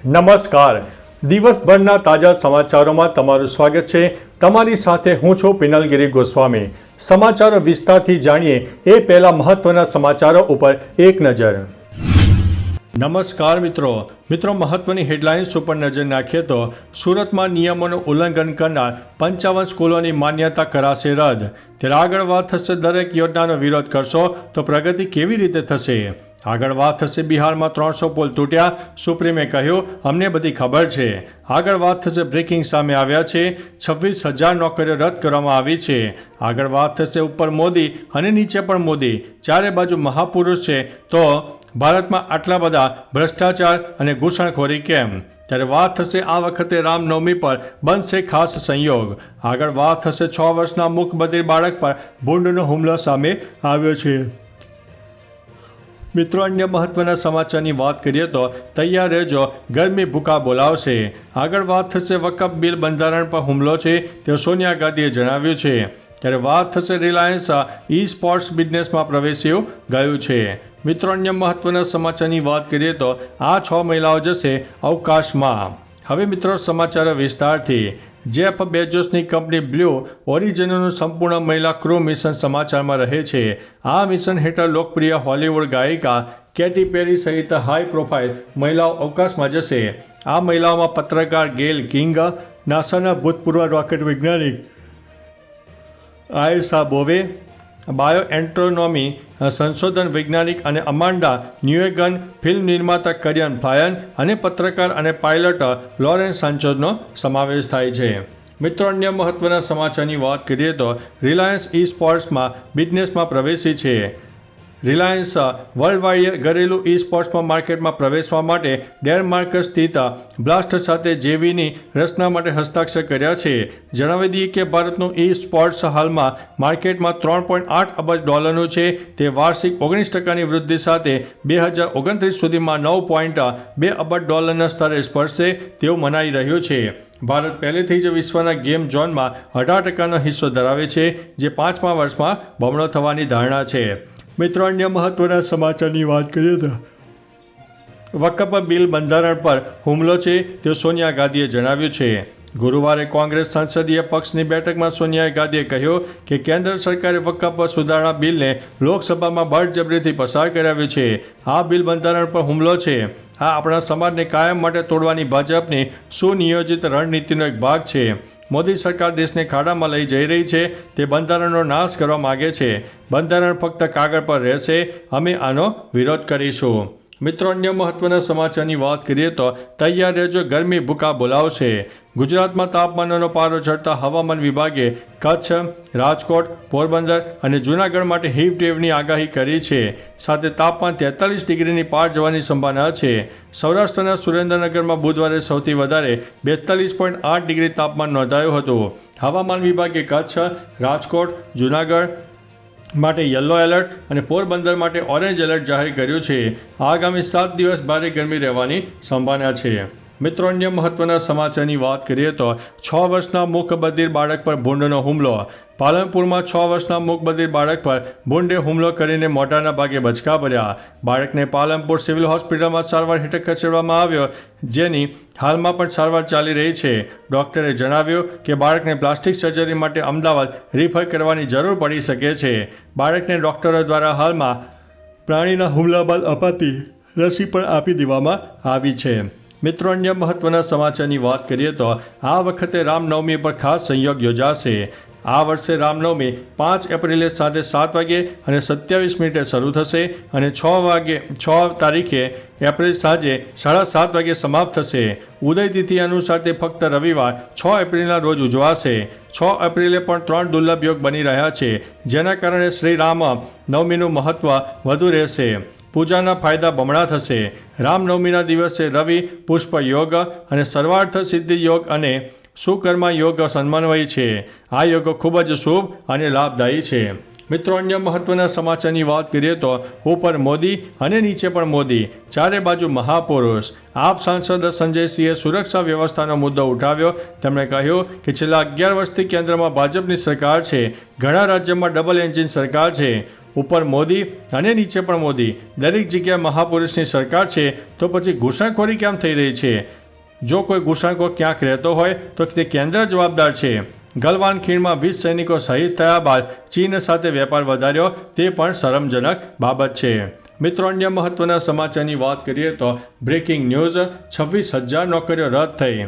નમસ્કાર. દિવસભરના તાજા સમાચારોમાં તમારું સ્વાગત છે. તમારી સાથે હું છું પિનલગીરી ગોસ્વામી. સમાચારો વિસ્તારથી જાણીએ એ પહેલા મહત્વના સમાચારો ઉપર એક નજર. નમસ્કાર મિત્રો. મહત્વની હેડલાઇન્સ ઉપર નજર નાખીએ તો સુરતમાં નિયમોનું ઉલ્લંઘન કરનાર 55 સ્કૂલોની માન્યતા કરાશે રદ. ત્યારે આગળ વાત થશે દરેક યોજનાનો વિરોધ કરશો તો પ્રગતિ કેવી રીતે થશે. આગળ વાત થશે બિહારમાં 300 પુલ તૂટ્યા, સુપ્રીમે કહ્યું અમને બધી ખબર છે. આગળ વાત થશે બ્રેકિંગ સામે આવ્યા છે, 26,000 નોકરીઓ રદ કરવામાં આવી છે. આગળ વાત થશે ઉપર મોદી અને નીચે પણ મોદી, ચારે બાજુ મહાપુરુષ છે તો ભારતમાં આટલા બધા ભ્રષ્ટાચાર અને ઘૂસણખોરી કેમ. ત્યારે વાત થશે આ વખતે રામનવમી પર બનશે ખાસ સંયોગ. આગળ વાત થશે 6 વર્ષના મૂકબધિર બાળક પર ભૂંડનો હુમલો સામે આવ્યો છે. મિત્રો, અન્ય મહત્વના સમાચારની વાત કરીએ તો તૈયાર રહેજો, ગરમી ભૂકા બોલાવશે. આગળ વાત થશે વકફ બિલ બંધારણ પર હુમલો છે તેવું સોનિયા ગાંધીએ જણાવ્યું છે. ત્યારે વાત થશે રિલાયન્સ ઈ સ્પોર્ટ્સ બિઝનેસમાં પ્રવેશ્યું ગયું છે. મિત્રો, અન્ય મહત્વના સમાચારની વાત કરીએ તો આ 6 મહિલાઓ જશે અવકાશમાં. હવે મિત્રો સમાચારો વિસ્તારથી. જેફ બેજોસની કંપની બ્લુ ઓરિજિનનું સંપૂર્ણ મહિલા ક્રૂ મિશન સમાચારમાં રહે છે. આ મિશન હેઠળ લોકપ્રિય હોલિવૂડ ગાયિકા કેટી પેરી સહિત હાઈ પ્રોફાઇલ મહિલાઓ અવકાશમાં જશે. આ મહિલાઓમાં પત્રકાર ગેલ કિંગ, નાસાના ભૂતપૂર્વ રોકેટ વૈજ્ઞાનિક આયેશા બોવે, બાયોએન્ટ્રોનોમી સંશોધન વૈજ્ઞાનિક અને અમાંડા ન્યુએગન, ફિલ્મ નિર્માતા કરિયન ફ્લાયન અને પત્રકાર અને પાયલટ લોરેન્સ સાન્ચોઝનો સમાવેશ થાય છે. મિત્રો, અન્ય મહત્વના સમાચારની વાત કરીએ તો રિલાયન્સ ઈ સ્પોર્ટ્સમાં બિઝનેસમાં પ્રવેશી છે. રિલાયન્સ વર્લ્ડ વાઇડ ઘરેલું ઈ સ્પોર્ટ્સમાં માર્કેટમાં પ્રવેશવા માટે ડેનમાર્ક સ્થિત બ્લાસ્ટ સાથે જેવીની રચના માટે હસ્તાક્ષર કર્યા છે. જણાવી દઈએ કે ભારતનું ઈ સ્પોર્ટ્સ હાલમાં માર્કેટમાં $3.8 અબજ છે. તે વાર્ષિક 19% વૃદ્ધિ સાથે 2029 સુધીમાં $9.2 અબજ સ્તરે સ્પર્શશે તેવું મનાઈ રહ્યું છે. ભારત પહેલેથી જ વિશ્વના ગેમ ઝોનમાં 18% હિસ્સો ધરાવે છે, જે 5મા વર્ષમાં બમણો થવાની ધારણા છે. મિત્રો, અન્ય મહત્વના સમાચારની વાત કરીએ તો વકફ બિલ બંધારણ પર હુમલો છે તેવું સોનિયા ગાંધીએ જણાવ્યું છે. ગુરુવારે કોંગ્રેસ સંસદીય પક્ષની બેઠકમાં સોનિયા ગાંધીએ કહ્યું કે કેન્દ્ર સરકારે વકફ સુધારણા બિલને લોકસભામાં બળજબરીથી પસાર કરાવ્યું છે. આ બિલ બંધારણ પર હુમલો છે. આ આપણા સમાજને કાયમ માટે તોડવાની ભાજપની સુનિયોજિત રણનીતિનો એક ભાગ છે. મોદી સરકાર દેશને ખાડામાં લઈ જઈ રહી છે. તે બંધારણનો નાશ કરવા માગે છે. બંધારણ ફક્ત કાગળ પર રહેશે. અમે આનો વિરોધ કરીશું. મિત્રો, અન્ય મહત્વના સમાચારની વાત કરીએ તો તૈયાર રહેજો, ગરમી ભૂકા બોલાવશે. ગુજરાતમાં તાપમાનનો પારો ચડતા હવામાન વિભાગે કચ્છ, રાજકોટ, પોરબંદર અને જૂનાગઢ માટે હીટ વેવની આગાહી કરી છે. સાથે તાપમાન 43 ડિગ્રીની પાર જવાની સંભાવના છે. સૌરાષ્ટ્રના સુરેન્દ્રનગરમાં બુધવારે સૌથી વધારે 42.8 ડિગ્રી તાપમાન નોંધાયું હતું. હવામાન વિભાગે કચ્છ, રાજકોટ, જૂનાગઢ માટે યલો એલર્ટ અને પોરબંદર માટે ઓરેન્જ એલર્ટ જાહેર કર્યું છે. આગામી 7 દિવસ ભારે ગરમી રહેવાની સંભાવના છે. મિત્રો, અન્ય મહત્વના સમાચારની વાત કરીએ તો 6 વર્ષના મૂકબધિર બાળક પર ભૂંડનો હુમલો. પાલનપુરમાં 6 વર્ષના મૂકબધિર બાળક પર ભૂંડે હુમલો કરીને મોઢાના ભાગે બચકા ભર્યા. બાળકને પાલનપુર સિવિલ હોસ્પિટલમાં સારવાર હેઠળ ખસેડવામાં આવ્યો, જેની હાલમાં પણ સારવાર ચાલી રહી છે. ડોક્ટરે જણાવ્યું કે બાળકને પ્લાસ્ટિક સર્જરી માટે અમદાવાદ રિફર કરવાની જરૂર પડી શકે છે. બાળકને ડોક્ટરો દ્વારા હાલમાં પ્રાણીના હુમલા બાદ અપાતી રસી પણ આપી દેવામાં આવી છે. મિત્રો, અન્ય મહત્વના સમાચારની વાત કરીએ તો આ વખતે રામનવમી પર ખાસ સંયોગ યોજાશે. આ વર્ષે રામનવમી 5 એપ્રિલે સાંજે 7 વાગે અને 27 મિનિટે શરૂ થશે અને 6 તારીખે એપ્રિલ સાંજે 7:30 વાગે સમાપ્ત થશે. ઉદય તિથિ અનુસાર તે ફક્ત રવિવાર 6 એપ્રિલના રોજ ઉજવાશે. 6 એપ્રિલે પણ 3 દુર્લભ યોગ બની રહ્યા છે, જેના કારણે શ્રી રામ નવમીનું મહત્વ વધુ રહેશે. પૂજાના ફાયદા બમણા થશે. રામનવમીના દિવસે રવિ પુષ્પ યોગ અને સર્વાર્થ સિદ્ધિ યોગ અને સુકર્મા યોગ સમન્વય છે. આ યોગ ખૂબ જ શુભ અને લાભદાયી છે. મિત્રો, અન્ય મહત્વના સમાચારની વાત કરીએ તો ઉપર મોદી અને નીચે પણ મોદી, ચારે બાજુ મહાપુરુષ. આપ સાંસદ સંજયસિંહે સુરક્ષા વ્યવસ્થાનો મુદ્દો ઉઠાવ્યો. તેમણે કહ્યું કે છેલ્લા 11 વર્ષથી કેન્દ્રમાં ભાજપની સરકાર છે. ઘણા રાજ્યોમાં ડબલ એન્જિન સરકાર છે. ઉપર મોદી અને નીચે પણ મોદી, દરેક જગ્યાએ મહાપુરુષની સરકાર છે, તો પછી ઘૂસણખોરી કેમ થઈ રહી છે? જો કોઈ ઘૂસણખોર ક્યાંક રહેતો હોય તો તે કેન્દ્ર જવાબદાર છે. ગલવાન ખીણમાં 20 સૈનિકો શહીદ થયા બાદ ચીન સાથે વેપાર વધાર્યો તે પણ શરમજનક બાબત છે. મિત્રો, અન્ય મહત્વના સમાચારની વાત કરીએ તો બ્રેકિંગ ન્યૂઝ, 26,000 નોકરીઓ રદ થઈ.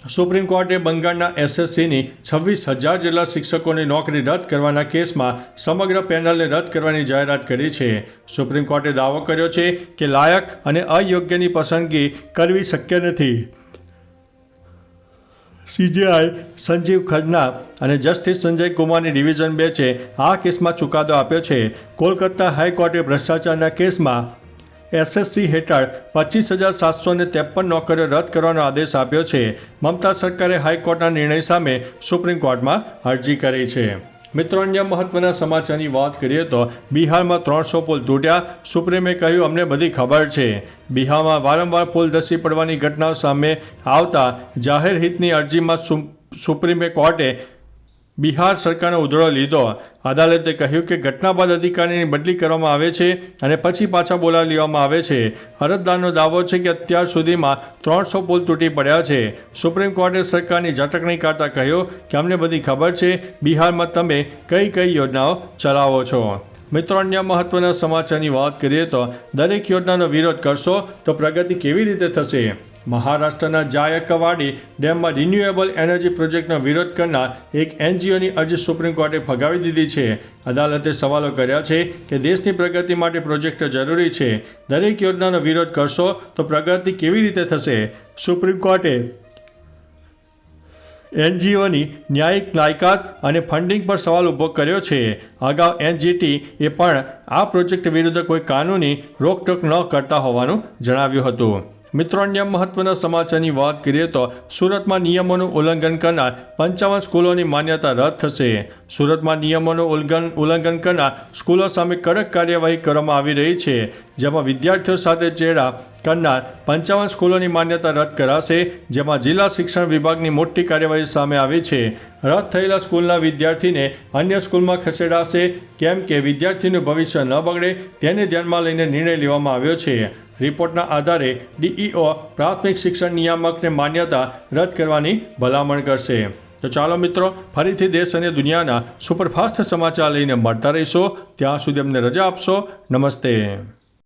સુપ્રીમ કોર્ટે બંગાળના એસએસસીની 26,000 જેટલા શિક્ષકોની નોકરી રદ કરવાના કેસમાં સમગ્ર પેનલને રદ કરવાની જાહેરાત કરી છે. સુપ્રીમ કોર્ટે દાવો કર્યો છે કે લાયક અને અયોગ્યની પસંદગી કરવી શક્ય નથી. સીજેઆઈ સંજીવ ખન્ના અને જસ્ટિસ સંજય કુમારની ડિવિઝન બેન્ચે આ કેસમાં ચુકાદો આપ્યો છે. કોલકાતા હાઈકોર્ટે ભ્રષ્ટાચારના કેસમાં એસએસસી હેઠળ 25,753 નોકરીઓ રદ કરવાનો આદેશ આપ્યો છે. મમતા સરકારે હાઈકોર્ટના નિર્ણય સામે સુપ્રીમ કોર્ટમાં અરજી કરી છે. મિત્રો, અન્ય મહત્વના સમાચારની વાત કરીએ તો બિહારમાં 300 પુલ તૂટ્યા. સુપ્રીમે કહ્યું, અમને બધી ખબર છે. બિહારમાં વારંવાર પુલ ધસી પડવાની ઘટનાઓ સામે આવતા જાહેર હિતની અરજીમાં સુપ્રીમે કોર્ટે બિહાર સરકારનો ઉધડો લીધો. અદાલતે કહ્યું કે ઘટના બાદ અધિકારીની બદલી કરવામાં આવે છે અને પછી પાછા બોલાવી લેવામાં આવે છે. અરજદારનો દાવો છે કે અત્યાર સુધીમાં 300 પુલ તૂટી પડ્યા છે. સુપ્રીમ કોર્ટે સરકારની ઝટકણી કાઢતા કહ્યું કે અમને બધી ખબર છે. બિહારમાં તમે કઈ કઈ યોજનાઓ ચલાવો છો. મિત્રો, અન્ય મહત્વના સમાચારની વાત કરીએ તો દરેક યોજનાનો વિરોધ કરશો તો પ્રગતિ કેવી રીતે થશે? મહારાષ્ટ્રના જાયકવાડી ડેમમાં રિન્યુએબલ એનર્જી પ્રોજેક્ટનો વિરોધ કરનાર એક એનજીઓની અરજી સુપ્રીમ કોર્ટે ફગાવી દીધી છે. અદાલતે સવાલો કર્યા છે કે દેશની પ્રગતિ માટે પ્રોજેક્ટ જરૂરી છે. દરેક યોજનાનો વિરોધ કરશો તો પ્રગતિ કેવી રીતે થશે? સુપ્રીમ કોર્ટે એનજીઓની ન્યાયિક લાયકાત અને ફંડિંગ પર સવાલ ઊભો કર્યો છે. અગાઉ એનજીટી એ પણ આ પ્રોજેક્ટ વિરુદ્ધ કોઈ કાનૂની રોકટોક ન કરતા હોવાનું જણાવ્યું હતું. મિત્રો, અન્ય મહત્વના સમાચારની વાત કરીએ તો સુરતમાં નિયમોનું ઉલ્લંઘન કરનાર 55 સ્કૂલોની માન્યતા રદ થશે. સુરતમાં નિયમોનું ઉલ્લંઘન કરનાર સ્કૂલો સામે કડક કાર્યવાહી કરવામાં આવી રહી છે, જેમાં વિદ્યાર્થીઓ સાથે ચેડા કરનાર 55 સ્કૂલોની માન્યતા રદ કરાશે, જેમાં જિલ્લા શિક્ષણ વિભાગની મોટી કાર્યવાહી સામે આવી છે. રદ થયેલા સ્કૂલના વિદ્યાર્થીને અન્ય સ્કૂલમાં ખસેડાશે, કેમ કે વિદ્યાર્થીનું ભવિષ્ય ન બગડે તેને ધ્યાનમાં લઈને નિર્ણય લેવામાં આવ્યો છે. રિપોર્ટના આધારે ડીઈઓ પ્રાથમિક શિક્ષણ નિયામકને માન્યતા રદ કરવાની ભલામણ કરશે. તો ચાલો મિત્રો, ફરીથી દેશ અને દુનિયાના સુપરફાસ્ટ સમાચાર લઈને મળતા રહીશો. ત્યાં સુધી અમને રજા આપશો. નમસ્તે.